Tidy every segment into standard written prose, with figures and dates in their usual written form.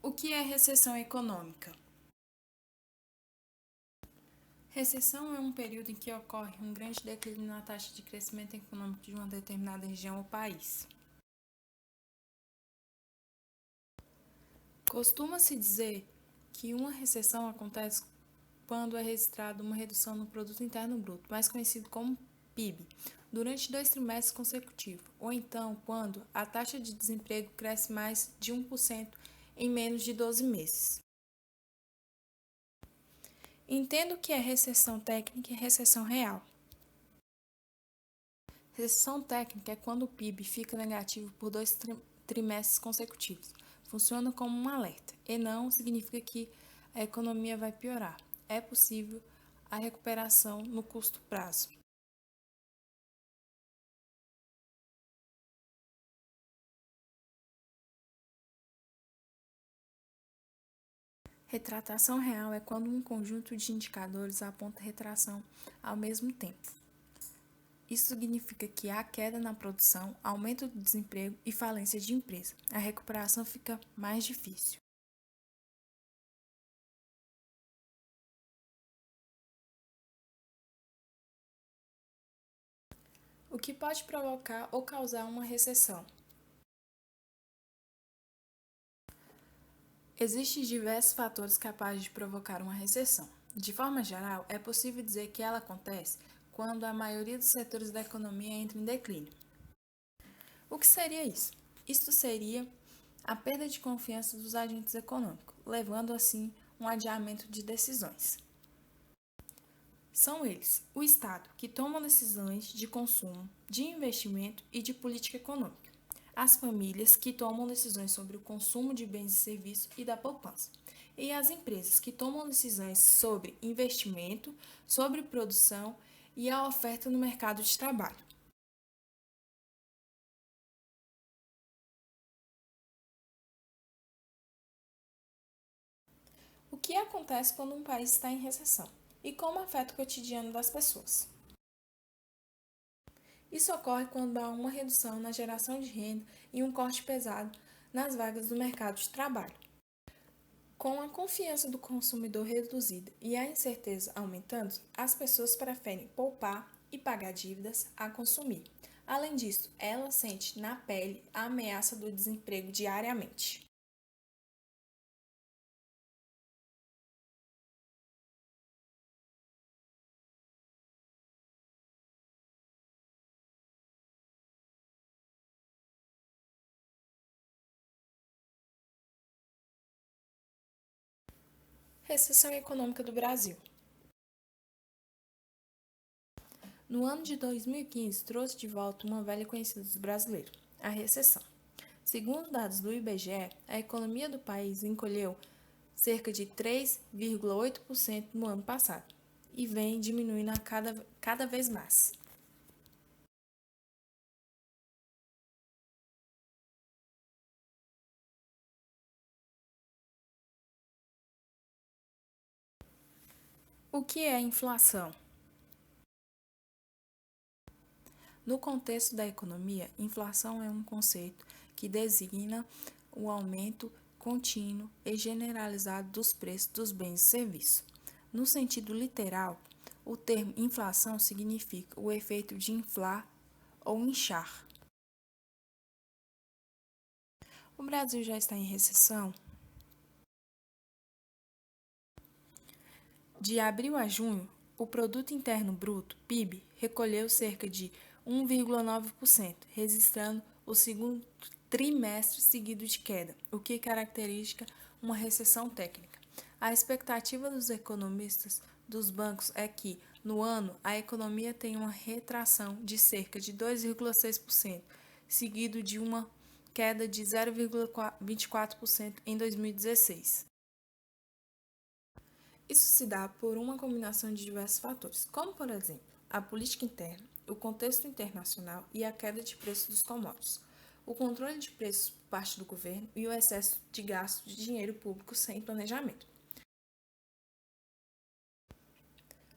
O que é recessão econômica? Recessão é um período em que ocorre um grande declínio na taxa de crescimento econômico de uma determinada região ou país. Costuma-se dizer que uma recessão acontece quando é registrada uma redução no Produto Interno Bruto, mais conhecido como PIB, durante 2 trimestres consecutivos, ou então quando a taxa de desemprego cresce mais de 1% em menos de 12 meses. Entendo que é recessão técnica e recessão real. Recessão técnica é quando o PIB fica negativo por 2 trimestres consecutivos. Funciona como um alerta e não significa que a economia vai piorar. É possível a recuperação no curto prazo. Retratação real é quando um conjunto de indicadores aponta retração ao mesmo tempo. Isso significa que há queda na produção, aumento do desemprego e falência de empresa. A recuperação fica mais difícil. O que pode provocar ou causar uma recessão? Existem diversos fatores capazes de provocar uma recessão. De forma geral, é possível dizer que ela acontece quando a maioria dos setores da economia entra em declínio. O que seria isso? Isto seria a perda de confiança dos agentes econômicos, levando assim um adiamento de decisões. São eles, o Estado, que toma decisões de consumo, de investimento e de política econômica. As famílias, que tomam decisões sobre o consumo de bens e serviços e da poupança. E as empresas, que tomam decisões sobre investimento, sobre produção e a oferta no mercado de trabalho. O que acontece quando um país está em recessão? E como afeta o cotidiano das pessoas? Isso ocorre quando há uma redução na geração de renda e um corte pesado nas vagas do mercado de trabalho. Com a confiança do consumidor reduzida e a incerteza aumentando, as pessoas preferem poupar e pagar dívidas a consumir. Além disso, ela sente na pele a ameaça do desemprego diariamente. Recessão econômica do Brasil. No ano de 2015, trouxe de volta uma velha conhecida dos brasileiros, a recessão. Segundo dados do IBGE, a economia do país encolheu cerca de 3,8% no ano passado e vem diminuindo a cada vez mais. O que é inflação? No contexto da economia, inflação é um conceito que designa o aumento contínuo e generalizado dos preços dos bens e serviços. No sentido literal, o termo inflação significa o efeito de inflar ou inchar. O Brasil já está em recessão? De abril a junho, o Produto Interno Bruto, PIB, recolheu cerca de 1,9%, registrando o segundo trimestre seguido de queda, o que caracteriza uma recessão técnica. A expectativa dos economistas dos bancos é que, no ano, a economia tenha uma retração de cerca de 2,6%, seguido de uma queda de 0,24% em 2016. Isso se dá por uma combinação de diversos fatores, como, por exemplo, a política interna, o contexto internacional e a queda de preços dos commodities, o controle de preços por parte do governo e o excesso de gasto de dinheiro público sem planejamento.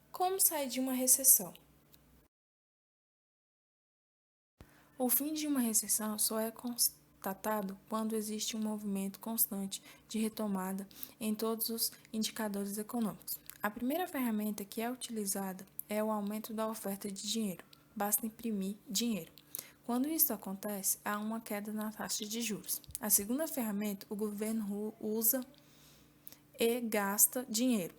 Como sair de uma recessão? O fim de uma recessão só é constatado quando existe um movimento constante de retomada em todos os indicadores econômicos. A primeira ferramenta que é utilizada é o aumento da oferta de dinheiro. Basta imprimir dinheiro. Quando isso acontece, há uma queda na taxa de juros. A segunda ferramenta, o governo usa e gasta dinheiro,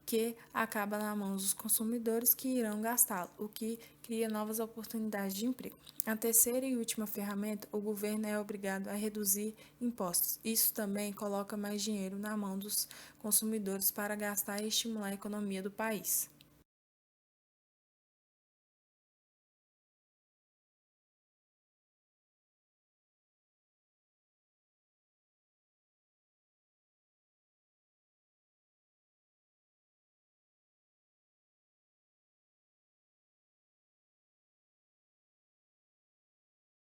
que acaba na mão dos consumidores que irão gastá-lo, o que cria novas oportunidades de emprego. A terceira e última ferramenta, o governo é obrigado a reduzir impostos. Isso também coloca mais dinheiro na mão dos consumidores para gastar e estimular a economia do país.